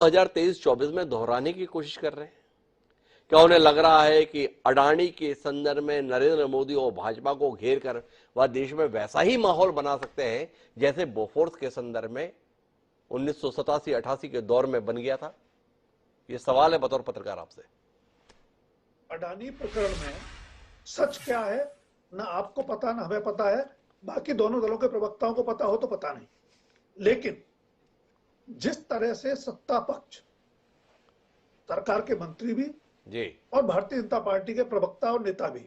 2023-24 में दोहराने की कोशिश कर रहे हैं? क्या उन्हें लग रहा है कि अडानी के संदर्भ में नरेंद्र मोदी और भाजपा को घेर कर वह देश में वैसा ही माहौल बना सकते हैं जैसे बोफोर्स के संदर्भ में 1987-88 के दौर में बन गया था? यह सवाल है बतौर पत्रकार आपसे। अडानी प्रकरण में सच क्या है ना आपको पता ना हमें पता है, बाकी दोनों दलों के प्रवक्ताओं को पता हो तो पता नहीं। लेकिन जिस तरह से सत्ता पक्ष, सरकार के मंत्री भी जी और भारतीय जनता पार्टी के प्रवक्ता और नेता भी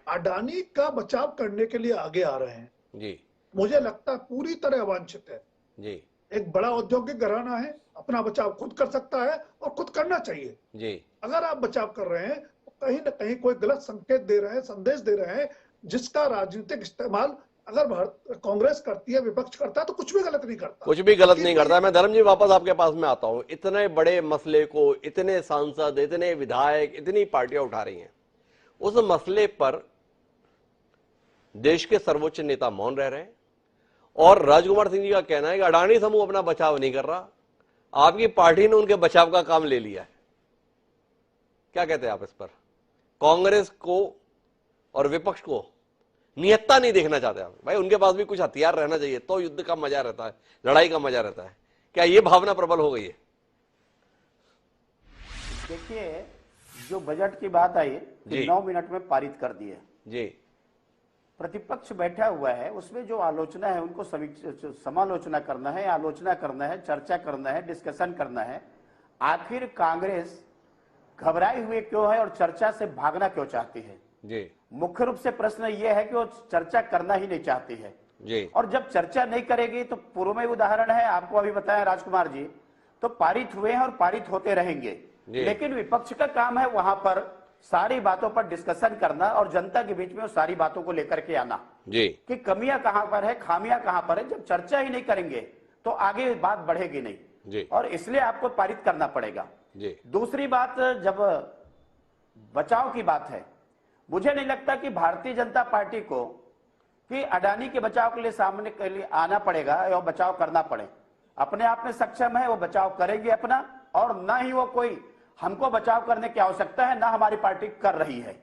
अडानी का बचाव करने के लिए आगे आ रहे हैं जी मुझे लगता है पूरी तरह अवांछित है। जी एक बड़ा औद्योगिक घराना है, अपना बचाव खुद कर सकता है और खुद करना चाहिए। जी अगर आप बचाव कर रहे हैं तो कहीं ना कहीं कोई गलत संकेत दे रहे हैं, संदेश दे रहे हैं, जिसका राजनीतिक इस्तेमाल अगर कांग्रेस करती है, विपक्ष करता है तो कुछ भी गलत नहीं करता। कुछ भी गलत नहीं करता। मैं धर्म जी वापस आपके पास में आता हूं। इतने बड़े मसले को इतने सांसद, इतने विधायक, इतनी पार्टियां उठा रही हैं, उस मसले पर देश के सर्वोच्च नेता मौन रह रहे हैं और राजकुमार सिंह जी का कहना है कि अडानी समूह अपना बचाव नहीं कर रहा, आपकी पार्टी ने उनके बचाव का काम ले लिया है। क्या कहते हैं आप इस पर? कांग्रेस को और विपक्ष को नियत्ता नहीं देखना चाहते आप? भाई उनके पास भी कुछ हथियार रहना चाहिए तो युद्ध का मजा रहता है, लड़ाई का मजा रहता है। क्या ये भावना प्रबल हो गई है? देखिए, जो बजट की बात आई कि 9 मिनट में पारित कर दिए जी, प्रतिपक्ष बैठा हुआ है, उसमें जो आलोचना है उनको समालोचना करना है, आलोचना करना है, चर्चा करना है, डिस्कशन करना है। आखिर कांग्रेस घबराई हुई क्यों है और चर्चा से भागना क्यों चाहती है? जी मुख्य रूप से प्रश्न यह है कि वो चर्चा करना ही नहीं चाहती है जी। और जब चर्चा नहीं करेगी तो पूर्व में उदाहरण है, आपको अभी बताया राजकुमार जी, तो पारित हुए हैं और पारित होते रहेंगे। लेकिन विपक्ष का काम है वहां पर सारी बातों पर डिस्कशन करना और जनता के बीच में वो सारी बातों को लेकर के आना जी कि कमियां कहां पर है, खामियां कहां पर है। जब चर्चा ही नहीं करेंगे तो आगे बात बढ़ेगी नहीं जी। और इसलिए आपको पारित करना पड़ेगा जी। दूसरी बात, जब बचाव की बात है, मुझे नहीं लगता कि भारतीय जनता पार्टी को कि अडानी के बचाव के लिए सामने के लिए आना पड़ेगा या बचाव करना पड़े। अपने आप में सक्षम है, वो बचाव करेंगे अपना, और ना ही वो कोई हमको बचाव करने की आवश्यकता है, ना हमारी पार्टी कर रही है।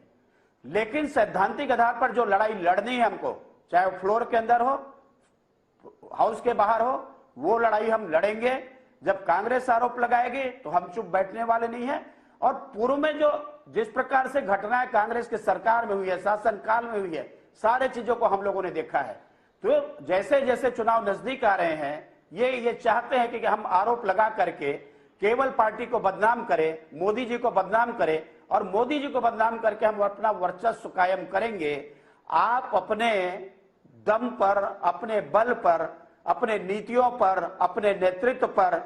लेकिन सैद्धांतिक आधार पर जो लड़ाई लड़नी है हमको, चाहे वो फ्लोर के अंदर हो, हाउस के बाहर हो, वो लड़ाई हम लड़ेंगे। जब कांग्रेस आरोप लगाएगी तो हम चुप बैठने वाले नहीं है। और पूर्व में जो जिस प्रकार से घटनाएं कांग्रेस के सरकार में हुई है, शासन काल में हुई है, सारे चीजों को हम लोगों ने देखा है। तो जैसे जैसे चुनाव नजदीक आ रहे हैं, ये चाहते हैं कि हम आरोप लगा करके केवल पार्टी को बदनाम करें, मोदी जी को बदनाम करें, और मोदी जी को बदनाम करके हम अपना वर्चस्व कायम करेंगे। आप अपने दम पर, अपने बल पर, अपने नीतियों पर, अपने नेतृत्व पर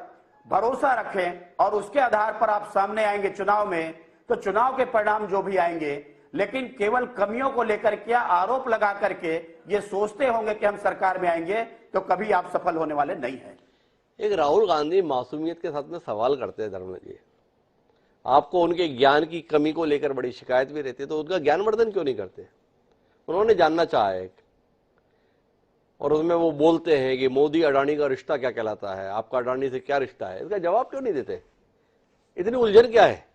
भरोसा रखें और उसके आधार पर आप सामने आएंगे चुनाव में, तो चुनाव के परिणाम जो भी आएंगे। लेकिन केवल कमियों को लेकर के आरोप लगा करके ये सोचते होंगे कि हम सरकार में आएंगे, तो कभी आप सफल होने वाले नहीं हैं। एक राहुल गांधी मासूमियत के साथ में सवाल करते हैं धर्म जी, आपको उनके ज्ञान की कमी को लेकर बड़ी शिकायत भी रहती है, तो उनका ज्ञानवर्धन क्यों नहीं करते? उन्होंने जानना चाहा है और उसमें वो बोलते हैं कि मोदी अडानी का रिश्ता क्या कहलाता है, आपका अडानी से क्या रिश्ता है, इसका जवाब क्यों नहीं देते? इतनी उलझन क्या है?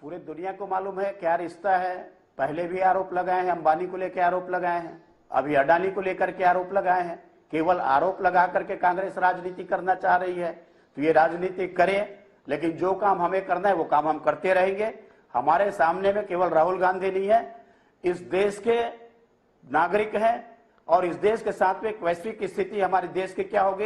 पूरे दुनिया को मालूम है क्या रिश्ता है। पहले भी आरोप लगाए हैं, अंबानी को लेकर आरोप लगाए हैं, अभी अडानी को लेकर के आरोप लगाए हैं। केवल आरोप लगा करके कांग्रेस राजनीति करना चाह रही है, तो ये राजनीति करे, लेकिन जो काम हमें करना है वो काम हम करते रहेंगे। हमारे सामने में केवल राहुल गांधी नहीं है, इस देश के नागरिक हैं और इस देश के साथ में एक वैश्विक स्थिति हमारे देश की क्या होगी।